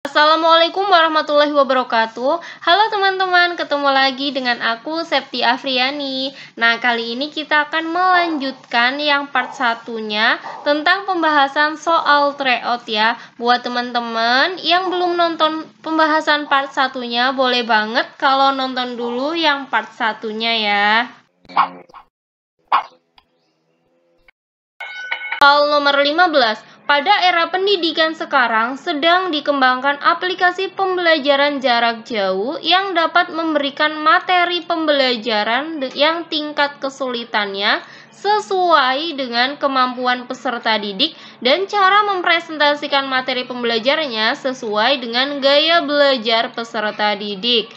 Assalamualaikum warahmatullahi wabarakatuh. Halo teman-teman, ketemu lagi dengan aku Septi Afriani. Nah, kali ini kita akan melanjutkan yang part satunya tentang pembahasan soal tryout ya. Buat teman-teman yang belum nonton pembahasan part satunya, boleh banget kalau nonton dulu yang part satunya ya. Soal nomor 15. Pada era pendidikan sekarang sedang dikembangkan aplikasi pembelajaran jarak jauh yang dapat memberikan materi pembelajaran yang tingkat kesulitannya sesuai dengan kemampuan peserta didik dan cara mempresentasikan materi pembelajarannya sesuai dengan gaya belajar peserta didik.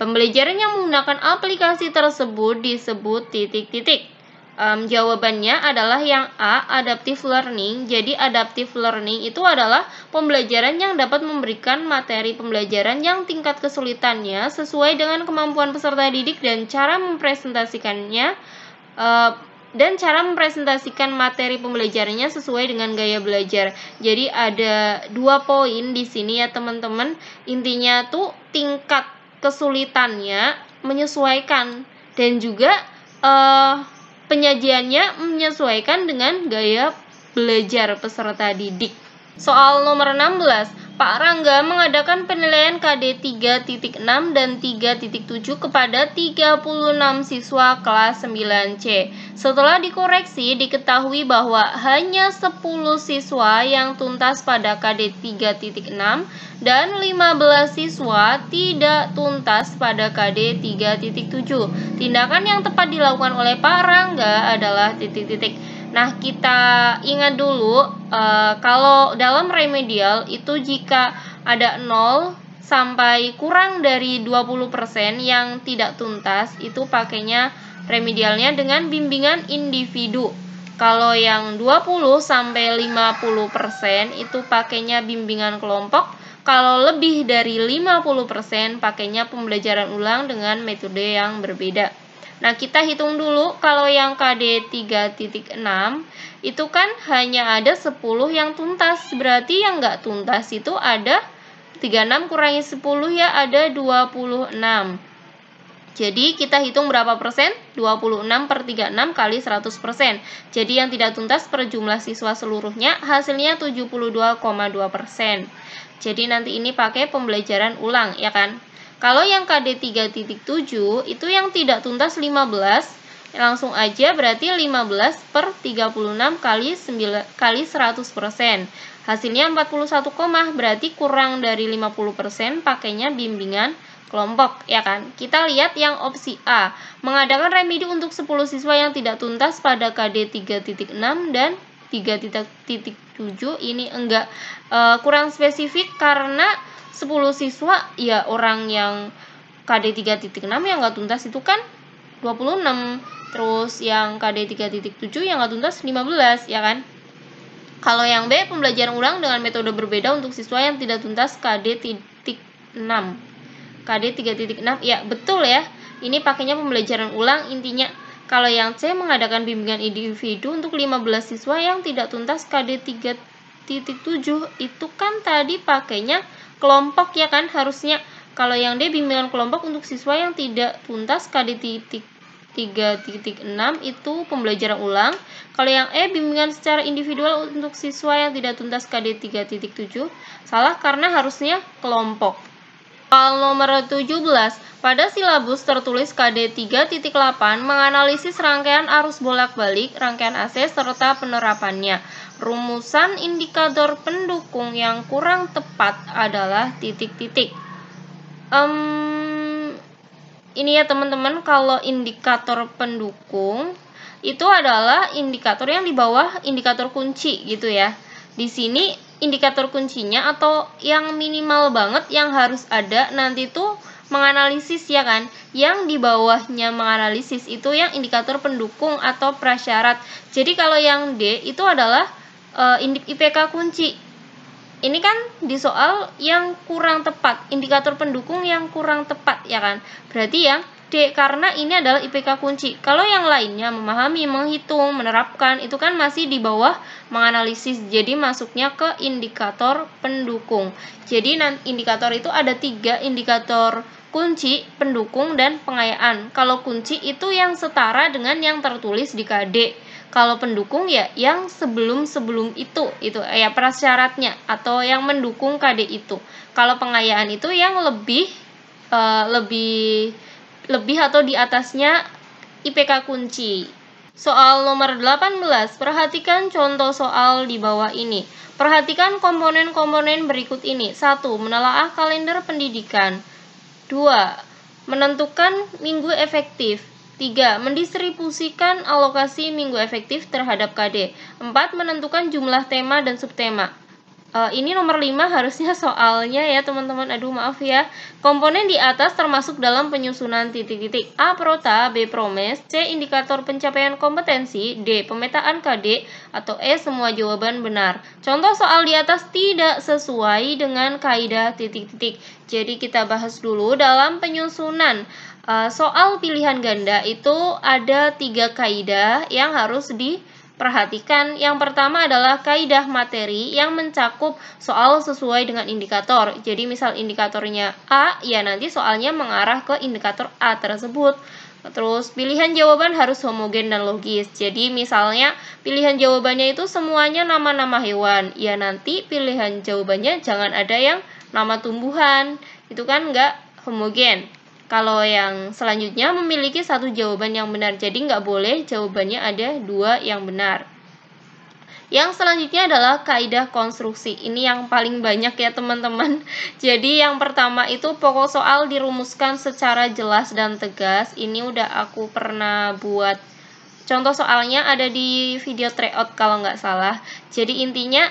Pembelajaran yang menggunakan aplikasi tersebut disebut titik-titik. Jawabannya adalah yang A, adaptive learning. Jadi adaptive learning itu adalah pembelajaran yang dapat memberikan materi pembelajaran yang tingkat kesulitannya sesuai dengan kemampuan peserta didik dan cara mempresentasikannya materi pembelajarannya sesuai dengan gaya belajar. Jadi ada 2 poin di sini ya teman-teman. Intinya tuh tingkat kesulitannya menyesuaikan dan juga penyajiannya menyesuaikan dengan gaya belajar peserta didik. Soal nomor 16. Pak Rangga mengadakan penilaian KD 3.6 dan 3.7 kepada 36 siswa kelas 9C. Setelah dikoreksi, diketahui bahwa hanya 10 siswa yang tuntas pada KD 3.6 dan 15 siswa tidak tuntas pada KD 3.7. Tindakan yang tepat dilakukan oleh Pak Rangga adalah titik-titik. Nah, kita ingat dulu kalau dalam remedial itu jika ada 0 sampai kurang dari 20% yang tidak tuntas, itu pakainya remedialnya dengan bimbingan individu. Kalau yang 20 sampai 50% itu pakainya bimbingan kelompok. Kalau lebih dari 50% pakainya pembelajaran ulang dengan metode yang berbeda. Nah, kita hitung dulu kalau yang KD 3.6 itu kan hanya ada 10 yang tuntas. Berarti yang nggak tuntas itu ada 36 kurangi 10 ya ada 26. Jadi kita hitung berapa persen? 26 per 36 kali 100%. Jadi yang tidak tuntas per jumlah siswa seluruhnya hasilnya 72,2%. Jadi nanti ini pakai pembelajaran ulang ya kan? Kalau yang KD 3.7 itu yang tidak tuntas 15, langsung aja berarti 15 per 36 kali 100%. Hasilnya 41, berarti kurang dari 50% pakainya bimbingan kelompok, ya kan? Kita lihat yang opsi A, mengadakan remedi untuk 10 siswa yang tidak tuntas pada KD 3.6 dan 3.7, ini enggak kurang spesifik karena 10 siswa ya orang yang KD 3.6 yang nggak tuntas itu kan 26, terus yang KD 3.7 yang nggak tuntas 15 ya kan. Kalau yang B, pembelajaran ulang dengan metode berbeda untuk siswa yang tidak tuntas KD 3.6. KD 3.6 ya betul ya, ini pakainya pembelajaran ulang. Intinya kalau yang C, mengadakan bimbingan individu untuk 15 siswa yang tidak tuntas KD 3.7 itu kan tadi pakainya kelompok ya kan harusnya. Kalau yang D, bimbingan kelompok untuk siswa yang tidak tuntas KD 3.6 itu pembelajaran ulang. Kalau yang E, bimbingan secara individual untuk siswa yang tidak tuntas KD 3.7, salah karena harusnya kelompok. Soal nomor 17. Pada silabus tertulis KD 3.8 menganalisis rangkaian arus bolak-balik, rangkaian AC serta penerapannya. Rumusan indikator pendukung yang kurang tepat adalah titik-titik. Ini ya teman-teman, kalau indikator pendukung itu adalah indikator yang di bawah indikator kunci gitu ya. Di sini indikator kuncinya atau yang minimal banget yang harus ada nanti tuh menganalisis ya kan. Yang di bawahnya menganalisis itu yang indikator pendukung atau prasyarat. Jadi kalau yang D itu adalah IPK kunci. Ini kan di soal yang kurang tepat, indikator pendukung yang kurang tepat ya kan. Berarti yang D, karena ini adalah IPK kunci. Kalau yang lainnya memahami, menghitung, menerapkan, itu kan masih di bawah menganalisis. Jadi masuknya ke indikator pendukung. Jadi indikator itu ada 3 indikator: kunci, pendukung, dan pengayaan. Kalau kunci itu yang setara dengan yang tertulis di KD. Kalau pendukung ya yang sebelum itu ya prasyaratnya atau yang mendukung KD itu. Kalau pengayaan itu yang lebih atau di atasnya IPK kunci. Soal nomor 18, perhatikan contoh soal di bawah ini. Perhatikan komponen-komponen berikut ini. 1. Menelaah kalender pendidikan. 2. Menentukan minggu efektif. 3. Mendistribusikan alokasi minggu efektif terhadap KD. 4. Menentukan jumlah tema dan subtema. Ini nomor 5 harusnya soalnya ya teman-teman, aduh maaf ya. Komponen di atas termasuk dalam penyusunan titik-titik. A. Prota, B. Promes, C. Indikator pencapaian kompetensi, D. Pemetaan KD, atau E. Semua jawaban benar. Contoh soal di atas tidak sesuai dengan kaidah titik-titik. Jadi kita bahas dulu dalam penyusunan. Soal pilihan ganda itu ada 3 kaidah yang harus diperhatikan. Yang pertama adalah kaidah materi yang mencakup soal sesuai dengan indikator. Jadi misal indikatornya A, ya nanti soalnya mengarah ke indikator A tersebut. Terus pilihan jawaban harus homogen dan logis. Jadi misalnya pilihan jawabannya itu semuanya nama-nama hewan, ya nanti pilihan jawabannya jangan ada yang nama tumbuhan. Itu kan nggak homogen. Kalau yang selanjutnya memiliki 1 jawaban yang benar, jadi nggak boleh jawabannya ada 2 yang benar. Yang selanjutnya adalah kaidah konstruksi. Ini yang paling banyak ya teman-teman. Jadi yang pertama itu pokok soal dirumuskan secara jelas dan tegas. Ini udah aku pernah buat contoh soalnya, ada di video tryout kalau nggak salah. Jadi intinya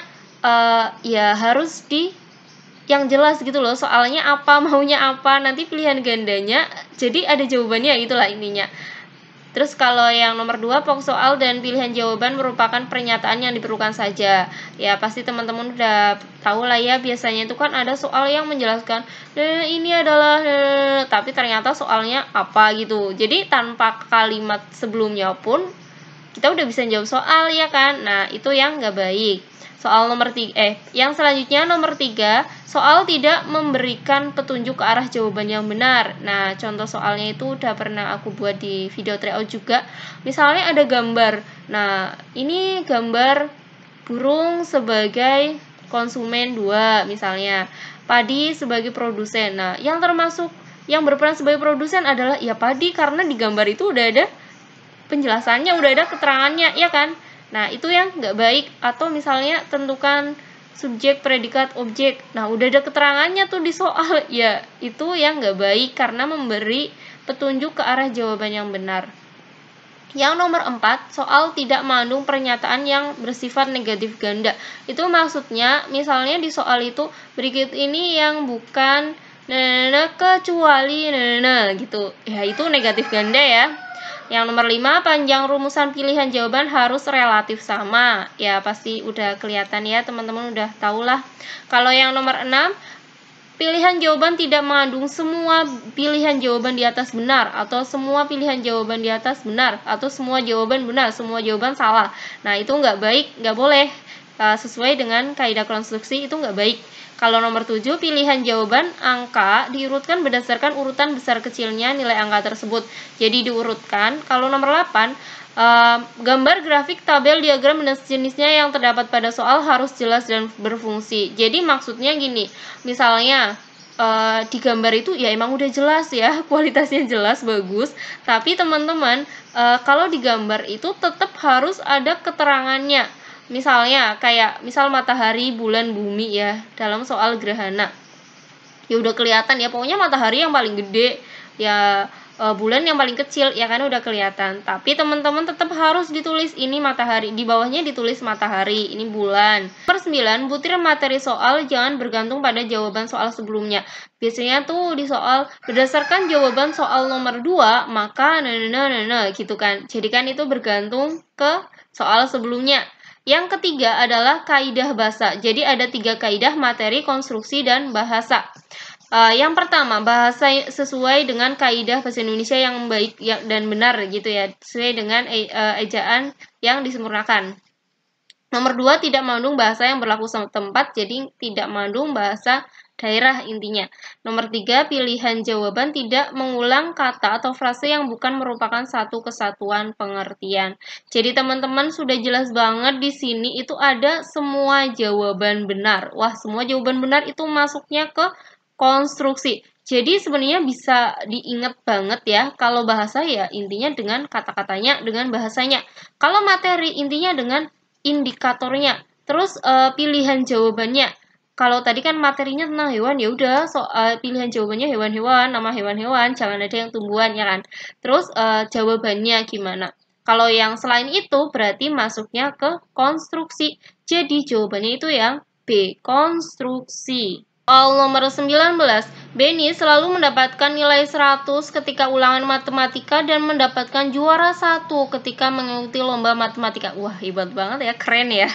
ya harus yang jelas gitu loh, soalnya apa, maunya apa, nanti pilihan gandanya jadi ada jawabannya, itulah intinya. Terus kalau yang nomor 2, pokok soal dan pilihan jawaban merupakan pernyataan yang diperlukan saja. Ya pasti teman-teman udah tahu lah ya, biasanya itu kan ada soal yang menjelaskan ini adalah tapi ternyata soalnya apa gitu. Jadi tanpa kalimat sebelumnya pun kita udah bisa jawab soal ya kan. Nah itu yang nggak baik. Soal nomor 3, yang selanjutnya nomor 3, soal tidak memberikan petunjuk ke arah jawaban yang benar. Nah, contoh soalnya itu udah pernah aku buat di video tryout juga. Misalnya ada gambar. Nah, ini gambar burung sebagai konsumen 2 misalnya. Padi sebagai produsen. Nah, yang berperan sebagai produsen adalah ya padi, karena di gambar itu udah ada penjelasannya, udah ada keterangannya, ya kan? Nah, itu yang nggak baik. Atau misalnya tentukan subjek, predikat, objek. Nah, udah ada keterangannya tuh di soal. Ya, itu yang nggak baik karena memberi petunjuk ke arah jawaban yang benar. Yang nomor 4, soal tidak mengandung pernyataan yang bersifat negatif ganda. Itu maksudnya, misalnya di soal itu berikut ini yang bukan kecuali gitu. Ya, itu negatif ganda ya. Yang nomor 5, panjang rumusan pilihan jawaban harus relatif sama. Ya, pasti udah kelihatan ya, teman-teman udah tahu lah. Kalau yang nomor 6, pilihan jawaban tidak mengandung semua pilihan jawaban di atas benar, atau semua pilihan jawaban di atas benar, atau semua jawaban benar, semua jawaban salah. Nah, itu nggak baik, nggak boleh. Sesuai dengan kaidah konstruksi itu nggak baik. Kalau nomor 7, pilihan jawaban angka diurutkan berdasarkan urutan besar kecilnya nilai angka tersebut. Jadi diurutkan. Kalau nomor 8, gambar grafik, tabel, diagram, dan sejenisnya yang terdapat pada soal harus jelas dan berfungsi. Jadi maksudnya gini, misalnya di gambar itu ya emang udah jelas ya, kualitasnya jelas, bagus. Tapi teman-teman, kalau di gambar itu tetap harus ada keterangannya. Misalnya kayak misal matahari, bulan, bumi ya dalam soal gerhana. Ya udah kelihatan ya, pokoknya matahari yang paling gede, ya bulan yang paling kecil, ya kan udah kelihatan. Tapi teman-teman tetap harus ditulis ini matahari, di bawahnya ditulis matahari, ini bulan. Nomor 9, butir materi soal jangan bergantung pada jawaban soal sebelumnya. Biasanya tuh di soal berdasarkan jawaban soal nomor 2, maka gitu kan. Jadi kan itu bergantung ke soal sebelumnya. Yang ketiga adalah kaidah bahasa. Jadi ada 3 kaidah: materi, konstruksi, dan bahasa. Yang pertama, bahasa sesuai dengan kaidah bahasa Indonesia yang baik dan benar gitu ya, sesuai dengan ejaan yang disempurnakan. Nomor 2, tidak mengandung bahasa yang berlaku setempat, jadi tidak mengandung bahasa daerah intinya. Nomor 3, pilihan jawaban tidak mengulang kata atau frase yang bukan merupakan satu kesatuan pengertian. Jadi teman-teman sudah jelas banget di sini itu ada semua jawaban benar. Wah, semua jawaban benar itu masuknya ke konstruksi. Jadi sebenarnya bisa diingat banget ya, kalau bahasa ya intinya dengan kata-katanya, dengan bahasanya. Kalau materi intinya dengan indikatornya. Terus pilihan jawabannya. Kalau tadi kan materinya tentang hewan, ya udah pilihan jawabannya hewan-hewan, nama hewan-hewan, jangan ada yang tumbuhan ya kan. Terus jawabannya gimana? Kalau yang selain itu berarti masuknya ke konstruksi. Jadi jawabannya itu yang B, konstruksi. Soal nomor 19, Benny selalu mendapatkan nilai 100 ketika ulangan matematika dan mendapatkan juara 1 ketika mengikuti lomba matematika. Wah, hebat banget ya, keren ya.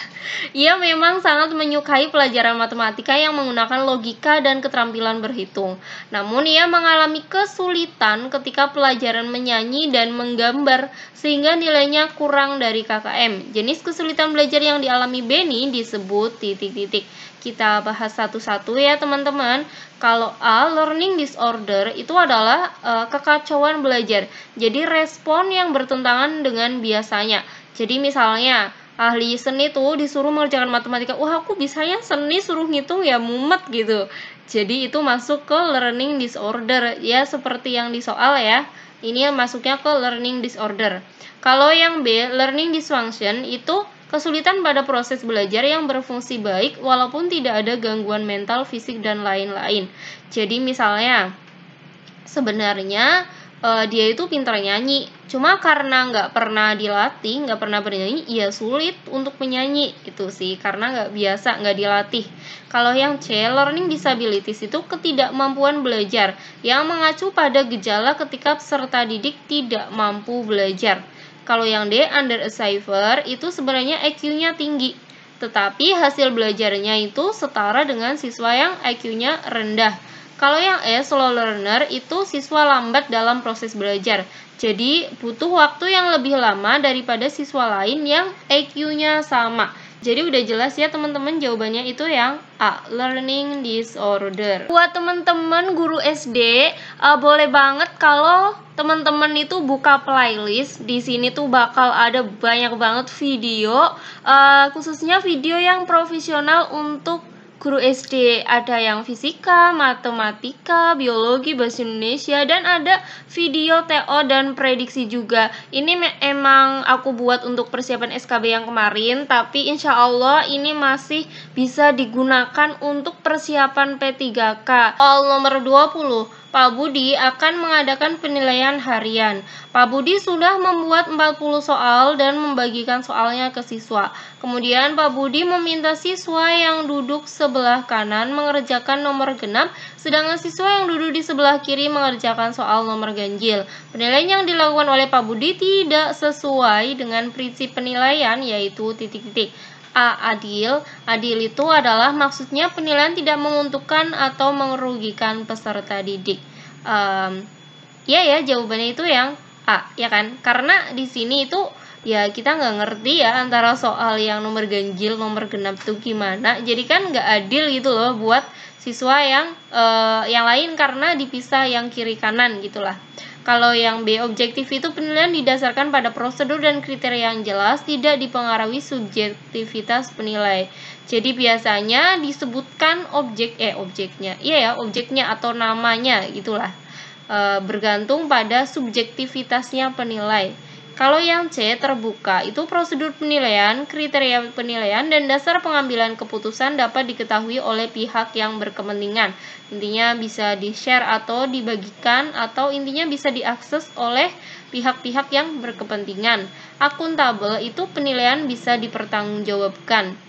Ia memang sangat menyukai pelajaran matematika yang menggunakan logika dan keterampilan berhitung. Namun ia mengalami kesulitan ketika pelajaran menyanyi dan menggambar sehingga nilainya kurang dari KKM. Jenis kesulitan belajar yang dialami Benny disebut titik-titik. Kita bahas satu-satu ya teman-teman. Kalau A, learning disorder itu adalah kekacauan belajar. Jadi respon yang bertentangan dengan biasanya. Jadi misalnya ahli seni tuh disuruh mengerjakan matematika, wah aku bisanya seni suruh ngitung ya mumet gitu. Jadi itu masuk ke learning disorder ya, seperti yang di soal ya. Ini masuknya ke learning disorder. Kalau yang B, learning dysfunction itu kesulitan pada proses belajar yang berfungsi baik walaupun tidak ada gangguan mental, fisik, dan lain-lain. Jadi misalnya sebenarnya dia itu pintar nyanyi, cuma karena nggak pernah dilatih, nggak pernah bernyanyi, ya sulit untuk menyanyi itu sih, karena nggak biasa, nggak dilatih. Kalau yang C, learning disabilities itu ketidakmampuan belajar yang mengacu pada gejala ketika peserta didik tidak mampu belajar. Kalau yang D, underachiever itu sebenarnya IQ-nya tinggi, tetapi hasil belajarnya itu setara dengan siswa yang IQ-nya rendah. Kalau yang E, slow learner itu siswa lambat dalam proses belajar. Jadi butuh waktu yang lebih lama daripada siswa lain yang IQ-nya sama. Jadi udah jelas ya teman-teman, jawabannya itu yang A, learning disorder. Buat teman-teman guru SD, boleh banget kalau teman-teman itu buka playlist. Di sini tuh bakal ada banyak banget video, khususnya video yang profesional untuk guru SD. Ada yang fisika, matematika, biologi, bahasa Indonesia, dan ada video TO dan prediksi juga. Ini emang aku buat untuk persiapan SKB yang kemarin, tapi insya Allah ini masih bisa digunakan untuk persiapan P3K. Soal nomor 20, Pak Budi akan mengadakan penilaian harian. Pak Budi sudah membuat 40 soal dan membagikan soalnya ke siswa. Kemudian Pak Budi meminta siswa yang duduk sebelah kanan mengerjakan nomor genap, sedangkan siswa yang duduk di sebelah kiri mengerjakan soal nomor ganjil. Penilaian yang dilakukan oleh Pak Budi tidak sesuai dengan prinsip penilaian, yaitu titik-titik. A, adil. Adil itu adalah maksudnya penilaian tidak menguntungkan atau merugikan peserta didik. Ya, jawabannya itu yang A, ya kan? Karena di sini itu ya kita nggak ngerti ya antara soal yang nomor ganjil, nomor genap itu gimana. Jadi kan nggak adil gitu loh buat siswa yang lain karena dipisah yang kiri kanan gitulah. Kalau yang B, objektif itu penilaian didasarkan pada prosedur dan kriteria yang jelas, tidak dipengaruhi subjektivitas penilai. Jadi biasanya disebutkan objeknya atau namanya gitulah, bergantung pada subjektivitasnya penilai. Kalau yang C, terbuka, itu prosedur penilaian, kriteria penilaian, dan dasar pengambilan keputusan dapat diketahui oleh pihak yang berkepentingan. Intinya bisa di-share atau dibagikan, atau intinya bisa diakses oleh pihak-pihak yang berkepentingan. Akuntabel itu penilaian bisa dipertanggungjawabkan.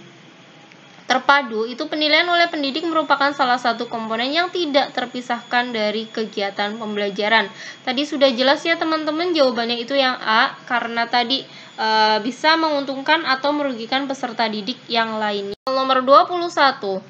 Terpadu itu penilaian oleh pendidik merupakan salah satu komponen yang tidak terpisahkan dari kegiatan pembelajaran. Tadi sudah jelas ya teman-teman, jawabannya itu yang A, karena tadi bisa menguntungkan atau merugikan peserta didik yang lainnya. Nomor 21.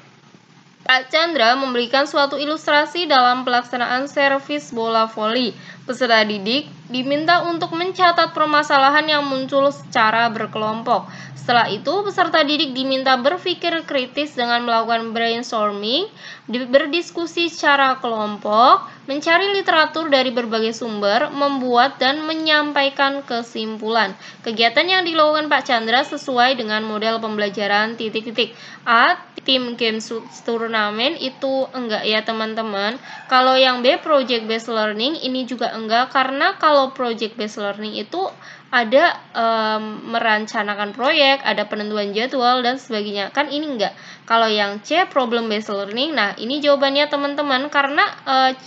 Pak Chandra memberikan suatu ilustrasi dalam pelaksanaan servis bola voli. Peserta didik diminta untuk mencatat permasalahan yang muncul secara berkelompok. Setelah itu, peserta didik diminta berpikir kritis dengan melakukan brainstorming, berdiskusi secara kelompok, mencari literatur dari berbagai sumber, membuat dan menyampaikan kesimpulan. Kegiatan yang dilakukan Pak Chandra sesuai dengan model pembelajaran titik-titik. A. Tim game turnamen itu enggak ya teman-teman. Kalau yang B, project based learning, ini juga enggak, karena kalau project based learning itu ada merencanakan proyek, ada penentuan jadwal dan sebagainya. Kan ini enggak. Kalau yang C, problem based learning, nah ini jawabannya teman-teman, karena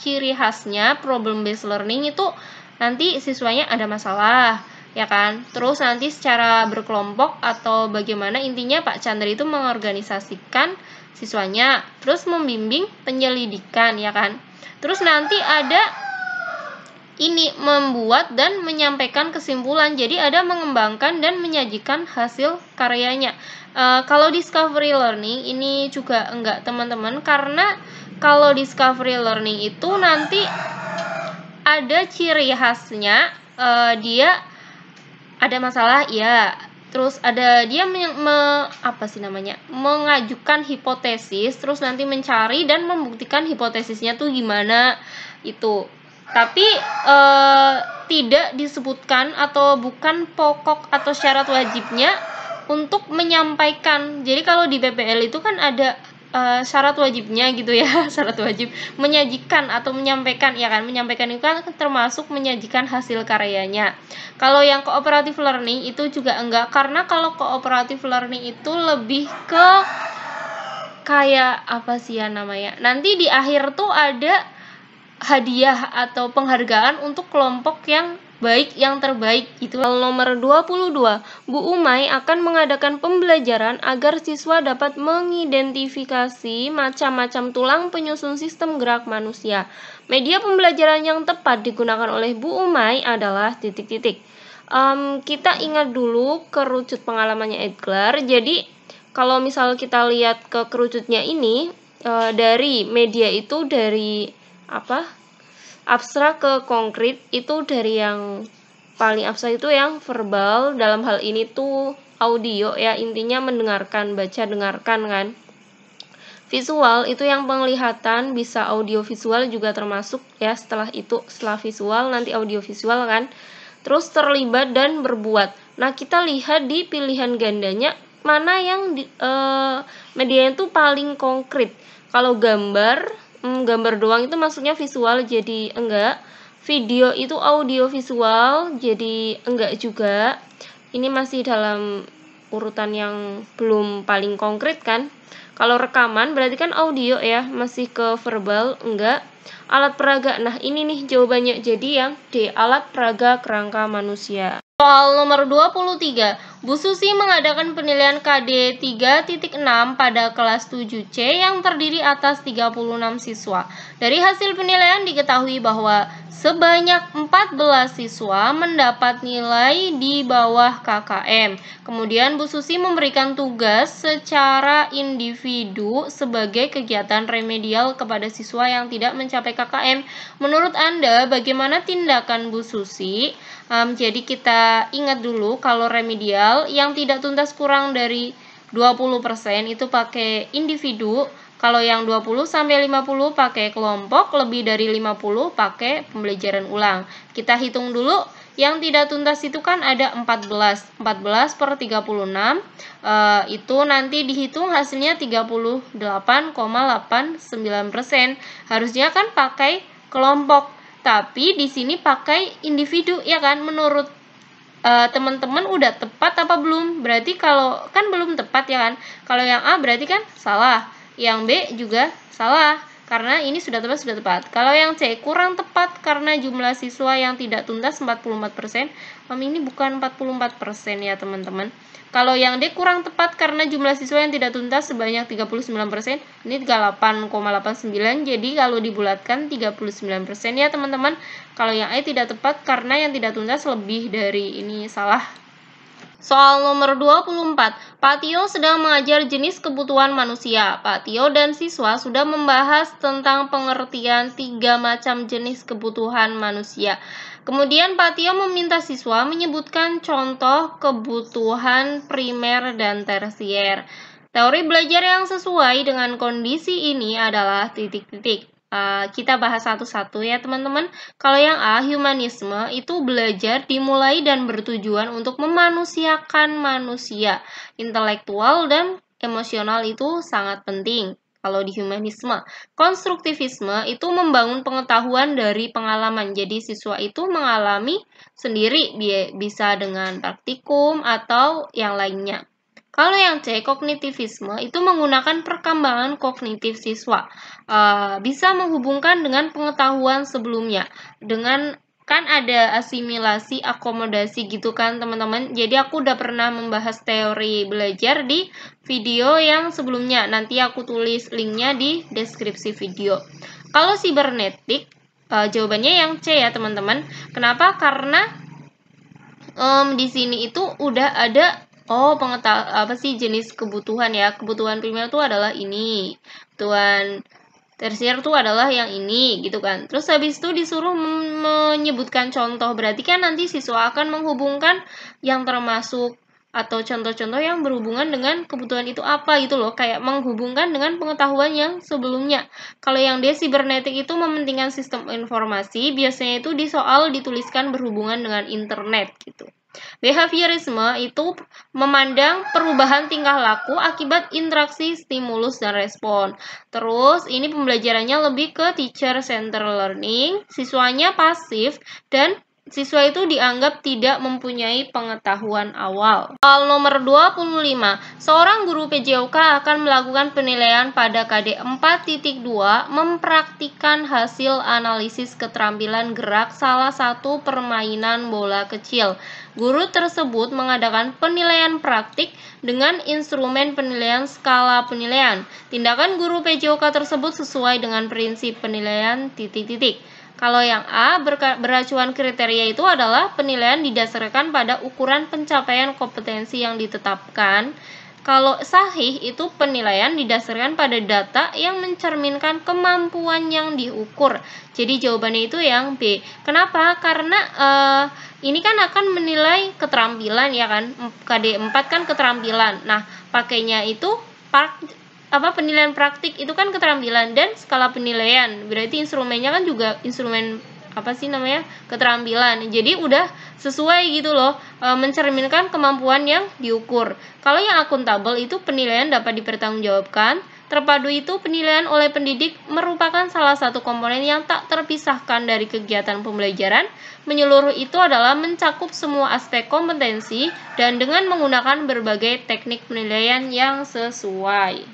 ciri khasnya problem based learning itu nanti siswanya ada masalah, ya kan? Terus nanti secara berkelompok atau bagaimana, intinya Pak Chandra itu mengorganisasikan siswanya, terus membimbing penyelidikan, ya kan? Terus nanti ada ini membuat dan menyampaikan kesimpulan. Jadi ada mengembangkan dan menyajikan hasil karyanya. Kalau discovery learning ini juga enggak teman-teman, karena kalau discovery learning itu nanti ada ciri khasnya, dia ada masalah ya, terus ada dia mengajukan hipotesis, terus nanti mencari dan membuktikan hipotesisnya tuh gimana itu. Tapi tidak disebutkan atau bukan pokok atau syarat wajibnya untuk menyampaikan. Jadi kalau di PPL itu kan ada syarat wajibnya gitu ya, syarat wajib menyajikan atau menyampaikan, ya kan? Menyampaikan itu kan termasuk menyajikan hasil karyanya. Kalau yang cooperative learning itu juga enggak, karena kalau cooperative learning itu lebih ke kayak apa sih ya namanya? Nanti di akhir tuh ada hadiah atau penghargaan untuk kelompok yang baik, yang terbaik gitu. Nomor 22, Bu Umay akan mengadakan pembelajaran agar siswa dapat mengidentifikasi macam-macam tulang penyusun sistem gerak manusia. Media pembelajaran yang tepat digunakan oleh Bu Umay adalah titik-titik. Kita ingat dulu kerucut pengalamannya Edgar. Jadi kalau misal kita lihat ke kerucutnya ini, dari media itu dari abstrak ke konkret, itu dari yang paling abstrak itu yang verbal, dalam hal ini tuh audio ya, intinya mendengarkan, baca, dengarkan kan. Visual itu yang penglihatan, bisa audio visual juga termasuk ya, setelah visual nanti audio visual kan. Terus terlibat dan berbuat. Nah, kita lihat di pilihan gandanya mana yang media itu paling konkret. Kalau gambar doang itu maksudnya visual, jadi enggak. Video itu audio visual, jadi enggak juga. Ini masih dalam urutan yang belum paling konkret kan. Kalau rekaman berarti kan audio ya, masih ke verbal, enggak. Alat peraga, nah ini nih jawabannya, jadi yang D, alat peraga kerangka manusia. Soal nomor 23, Bu Susi mengadakan penilaian KD 3.6 pada kelas 7C yang terdiri atas 36 siswa. Dari hasil penilaian diketahui bahwa sebanyak 14 siswa mendapat nilai di bawah KKM. Kemudian Bu Susi memberikan tugas secara individu sebagai kegiatan remedial kepada siswa yang tidak mencapai KKM. Menurut Anda, bagaimana tindakan Bu Susi? Jadi kita ingat dulu kalau remedial yang tidak tuntas kurang dari 20% itu pakai individu, kalau yang 20 sampai 50 pakai kelompok, lebih dari 50 pakai pembelajaran ulang. Kita hitung dulu, yang tidak tuntas itu kan ada 14 per 36, itu nanti dihitung hasilnya 38,89%. Harusnya kan pakai kelompok. Tapi di sini pakai individu, ya kan? Menurut teman-teman udah tepat apa belum? Berarti kalau kan belum tepat ya kan? Kalau yang A berarti kan salah, yang B juga salah karena ini sudah tepat. Kalau yang C kurang tepat karena jumlah siswa yang tidak tuntas 44%. Ini bukan 44% ya teman-teman. Kalau yang D kurang tepat karena jumlah siswa yang tidak tuntas sebanyak 39%. Ini 38,89. Jadi kalau dibulatkan 39% ya teman-teman. Kalau yang E tidak tepat karena yang tidak tuntas lebih dari ini salah. Soal nomor 24, Pak Tio sedang mengajar jenis kebutuhan manusia. Pak Tio dan siswa sudah membahas tentang pengertian 3 macam jenis kebutuhan manusia. Kemudian Pak Tio meminta siswa menyebutkan contoh kebutuhan primer dan tersier. Teori belajar yang sesuai dengan kondisi ini adalah titik-titik. Kita bahas satu-satu ya teman-teman. Kalau yang A, humanisme, itu belajar dimulai dan bertujuan untuk memanusiakan manusia. Intelektual dan emosional itu sangat penting. Kalau di humanisme, konstruktivisme itu membangun pengetahuan dari pengalaman. Jadi siswa itu mengalami sendiri, bisa dengan praktikum atau yang lainnya. Kalau yang C, kognitivisme itu menggunakan perkembangan kognitif siswa. Bisa menghubungkan dengan pengetahuan sebelumnya. Dengan kan ada asimilasi, akomodasi gitu kan teman-teman. Jadi aku udah pernah membahas teori belajar di video yang sebelumnya. Nanti aku tulis linknya di deskripsi video. Kalau sibernetik, jawabannya yang C ya teman-teman. Kenapa? Karena di sini itu udah ada jenis kebutuhan ya. Kebutuhan primer itu adalah ini. Kebutuhan tersier itu adalah yang ini gitu kan. Terus habis itu disuruh menyebutkan contoh. Berarti kan nanti siswa akan menghubungkan yang termasuk atau contoh-contoh yang berhubungan dengan kebutuhan itu apa gitu loh. Kayak menghubungkan dengan pengetahuan yang sebelumnya. Kalau yang D, sibernetik itu mementingkan sistem informasi. Biasanya itu di soal dituliskan berhubungan dengan internet gitu. Behaviorisme itu memandang perubahan tingkah laku akibat interaksi stimulus dan respon. Terus ini pembelajarannya lebih ke teacher center learning, siswanya pasif dan siswa itu dianggap tidak mempunyai pengetahuan awal. Soal nomor 25, seorang guru PJOK akan melakukan penilaian pada KD 4.2 mempraktikkan hasil analisis keterampilan gerak salah satu permainan bola kecil. Guru tersebut mengadakan penilaian praktik dengan instrumen penilaian skala penilaian. Tindakan guru PJOK tersebut sesuai dengan prinsip penilaian titik-titik. Kalau yang A, beracuan kriteria itu adalah penilaian didasarkan pada ukuran pencapaian kompetensi yang ditetapkan. Kalau sahih itu penilaian didasarkan pada data yang mencerminkan kemampuan yang diukur. Jadi jawabannya itu yang B. Kenapa? Karena ini kan akan menilai keterampilan ya kan. KD 4 kan keterampilan. Nah, pakainya itu penilaian praktik itu kan keterampilan dan skala penilaian. Berarti instrumennya kan juga instrumen keterampilan. Jadi udah sesuai gitu loh, mencerminkan kemampuan yang diukur. Kalau yang akuntabel itu penilaian dapat dipertanggungjawabkan. Terpadu itu penilaian oleh pendidik merupakan salah satu komponen yang tak terpisahkan dari kegiatan pembelajaran. Menyeluruh itu adalah mencakup semua aspek kompetensi dan dengan menggunakan berbagai teknik penilaian yang sesuai.